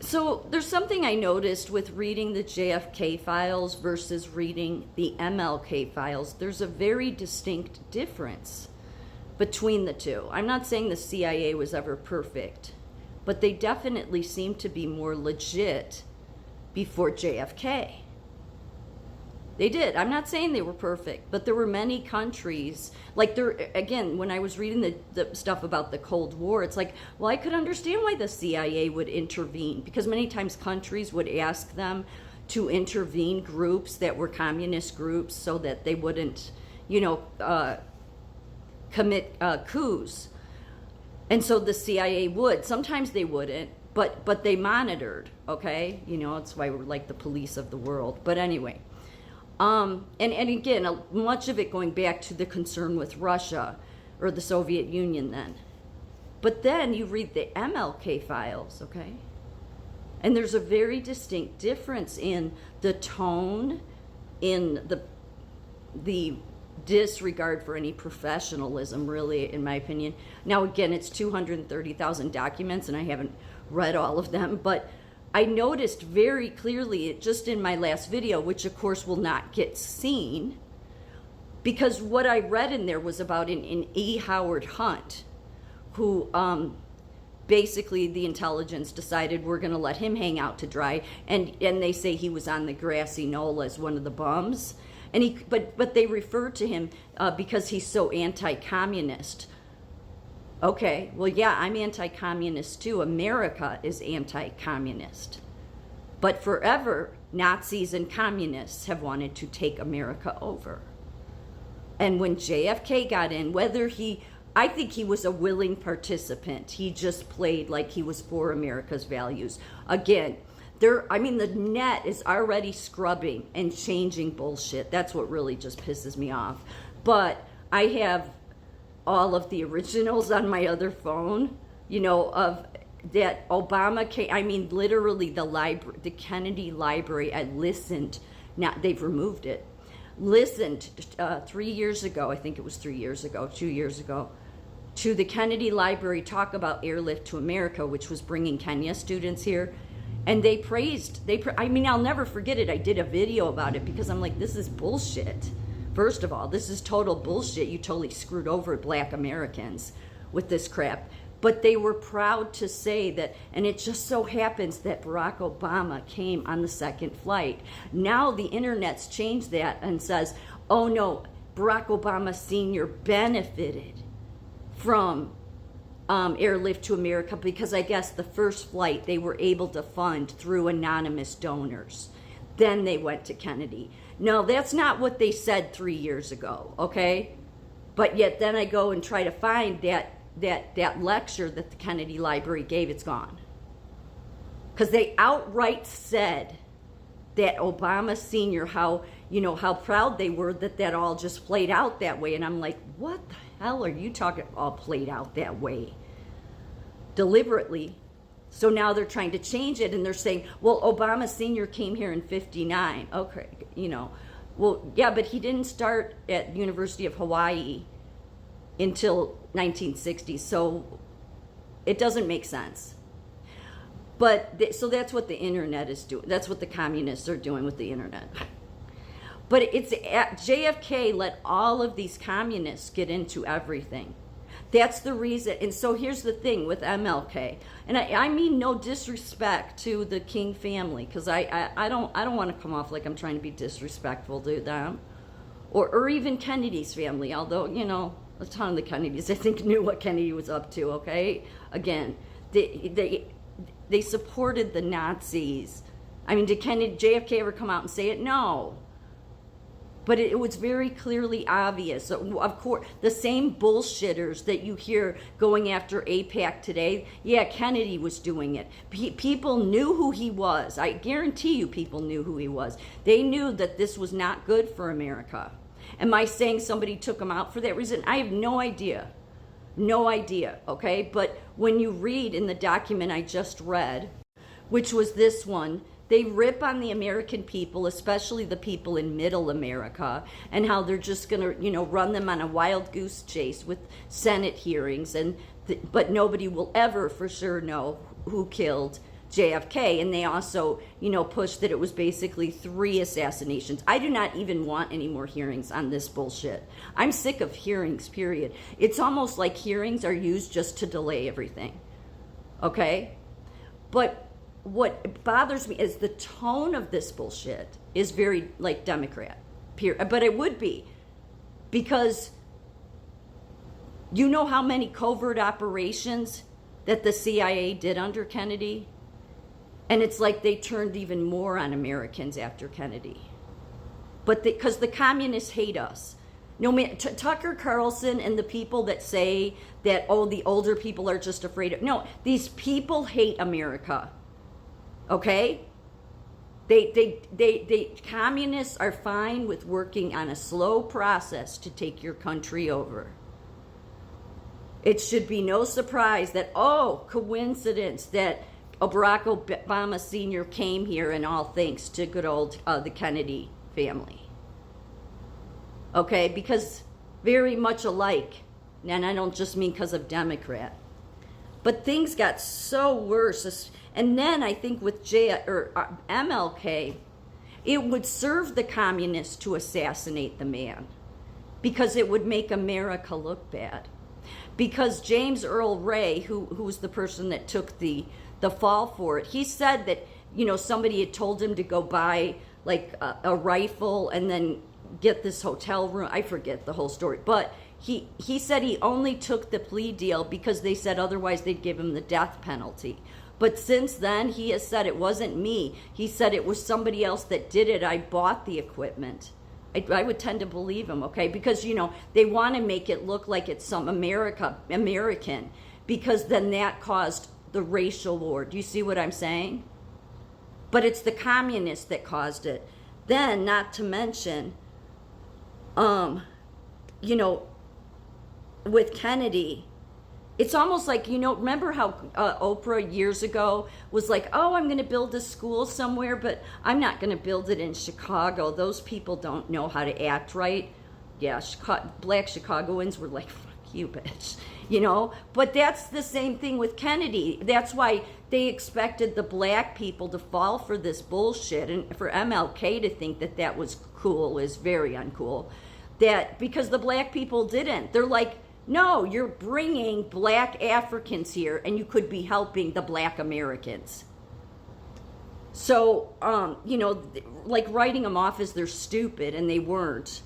So there's something I noticed with reading the JFK files versus reading the MLK files. There's a very distinct difference between the two. I'm not saying the CIA was ever perfect, but they definitely seem to be more legit before JFK. They did. I'm not saying they were perfect, but there were many countries, like there, again, when I was reading the stuff about the Cold War, it's like, well, I could understand why the CIA would intervene, because many times countries would ask them to intervene groups that were communist groups so that they wouldn't, commit coups. And so the CIA would. Sometimes they wouldn't, but they monitored, okay? It's why we're like the police of the world. But anyway. And again, much of it going back to the concern with Russia or the Soviet Union then. But then you read the MLK files, okay? And there's a very distinct difference in the tone, in the disregard for any professionalism, really, in my opinion. Now, again, it's 230,000 documents, and I haven't read all of them, but I noticed very clearly, just in my last video, which of course will not get seen, because what I read in there was about an E. Howard Hunt, who basically the intelligence decided we're going to let him hang out to dry, and they say he was on the grassy knoll as one of the bums, and but they refer to him because he's so anti-communist. Okay, well, yeah, I'm anti-communist too. America is anti-communist. But forever, Nazis and communists have wanted to take America over. And when JFK got in, I think he was a willing participant. He just played like he was for America's values. Again, the net is already scrubbing and changing bullshit. That's what really just pisses me off. But I have all of the originals on my other phone, of that Obama came, literally the Kennedy Library, I listened, now they've removed it, listened 3 years ago, I think it was 3 years ago, 2 years ago, to the Kennedy Library talk about Airlift to America, which was bringing Kenya students here, and they praised, I'll never forget it. I did a video about it because I'm like, this is bullshit. First of all, this is total bullshit. You totally screwed over Black Americans with this crap. But they were proud to say that, and it just so happens that Barack Obama came on the second flight. Now the internet's changed that and says, oh no, Barack Obama Sr. benefited from Airlift to America because I guess the first flight they were able to fund through anonymous donors. Then they went to Kennedy. No, that's not what they said 3 years ago, okay? But yet then I go and try to find that lecture that the Kennedy Library gave, it's gone. Because they outright said that Obama Sr., how proud they were that all just played out that way. And I'm like, what the hell are you talking, all played out that way? Deliberately. So now they're trying to change it, and they're saying, well, Obama Sr. came here in 59. Okay, well, yeah, but he didn't start at University of Hawaii until 1960, so it doesn't make sense. But, so that's what the internet is doing. That's what the communists are doing with the internet. But JFK let all of these communists get into everything. That's the reason. And so here's the thing with MLK. And I mean no disrespect to the King family, because I don't want to come off like I'm trying to be disrespectful to them. Or even Kennedy's family, although, a ton of the Kennedys, I think, knew what Kennedy was up to, okay? Again, they supported the Nazis. Did JFK ever come out and say it? No. But it was very clearly obvious. Of course, the same bullshitters that you hear going after AIPAC today, yeah, Kennedy was doing it. People knew who he was. I guarantee you people knew who he was. They knew that this was not good for America. Am I saying somebody took him out for that reason? I have no idea. No idea, okay? But when you read in the document I just read, which was this one, they rip on the American people, especially the people in middle America, and how they're just going to, run them on a wild goose chase with Senate hearings, but nobody will ever for sure know who killed JFK, and they also, pushed that it was basically 3 assassinations. I do not even want any more hearings on this bullshit. I'm sick of hearings, period. It's almost like hearings are used just to delay everything, okay? But what bothers me is the tone of this bullshit is very, like, Democrat, period. But it would be, because you know how many covert operations that the CIA did under Kennedy? And it's like they turned even more on Americans after Kennedy. But because the communists hate us. No, Tucker Carlson and the people that say that, oh, the older people are just afraid of... No, these people hate America. Okay? Communists are fine with working on a slow process to take your country over. It should be no surprise that, oh, coincidence that Barack Obama Sr. came here, and all thanks to good old the Kennedy family. Okay, because very much alike, and I don't just mean because of Democrat. But things got so worse, and then I think with MLK, it would serve the communists to assassinate the man, because it would make America look bad. Because James Earl Ray, who was the person that took the fall for it, he said that, somebody had told him to go buy like a rifle and then get this hotel room. I forget the whole story, but he said he only took the plea deal because they said otherwise they'd give him the death penalty. But since then, he has said it wasn't me. He said it was somebody else that did it. I bought the equipment. I would tend to believe him, okay? Because, they want to make it look like it's some American, because then that caused the racial war. Do you see what I'm saying? But it's the communists that caused it. Then, not to mention, with Kennedy, it's almost like, remember how Oprah years ago was like, oh, I'm going to build a school somewhere, but I'm not going to build it in Chicago. Those people don't know how to act right. Yeah, black Chicagoans were like, fuck you, bitch. But that's the same thing with Kennedy. That's why they expected the black people to fall for this bullshit, and for MLK to think that that was cool is very uncool. Because the black people didn't. They're like, no, you're bringing black Africans here, and you could be helping the black Americans. So, like writing them off as they're stupid, and they weren't.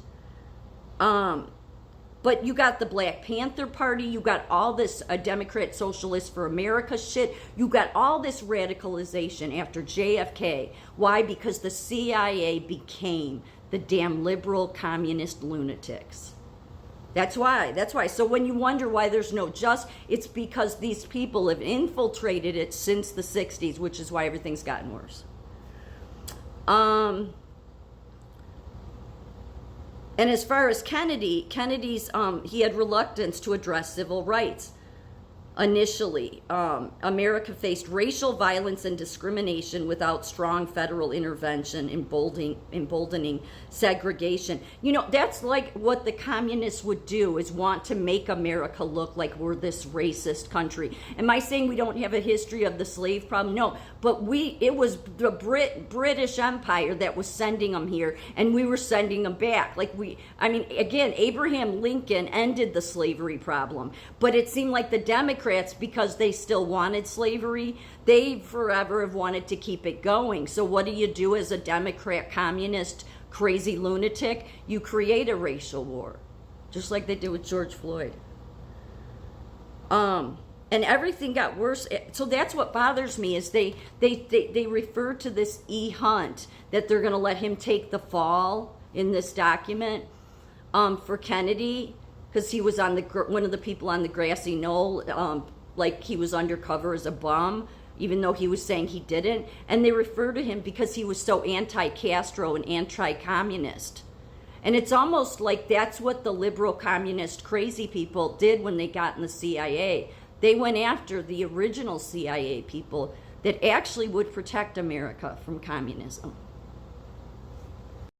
But you got the Black Panther Party, you got all this Democrat Socialist for America shit, you got all this radicalization after JFK. Why? Because the CIA became the damn liberal communist lunatics. That's why. So when you wonder why there's no justice, it's because these people have infiltrated it since the 60s, which is why everything's gotten worse. And as far as Kennedy's, he had reluctance to address civil rights. Initially, America faced racial violence and discrimination without strong federal intervention, emboldening segregation. That's like what the communists would do, is want to make America look like we're this racist country. Am I saying we don't have a history of the slave problem? No, but it was the British Empire that was sending them here, and we were sending them back. Again, Abraham Lincoln ended the slavery problem, but it seemed like the Democrats, because they still wanted slavery, they forever have wanted to keep it going. So what do you do as a Democrat, communist, crazy lunatic? You create a racial war, just like they did with George Floyd. And everything got worse. So that's what bothers me, is they refer to this E. Hunt, that they're going to let him take the fall in this document for Kennedy, because he was one of the people on the grassy knoll, like he was undercover as a bum, even though he was saying he didn't. And they refer to him because he was so anti-Castro and anti-communist. And it's almost like that's what the liberal communist crazy people did when they got in the CIA. They went after the original CIA people that actually would protect America from communism.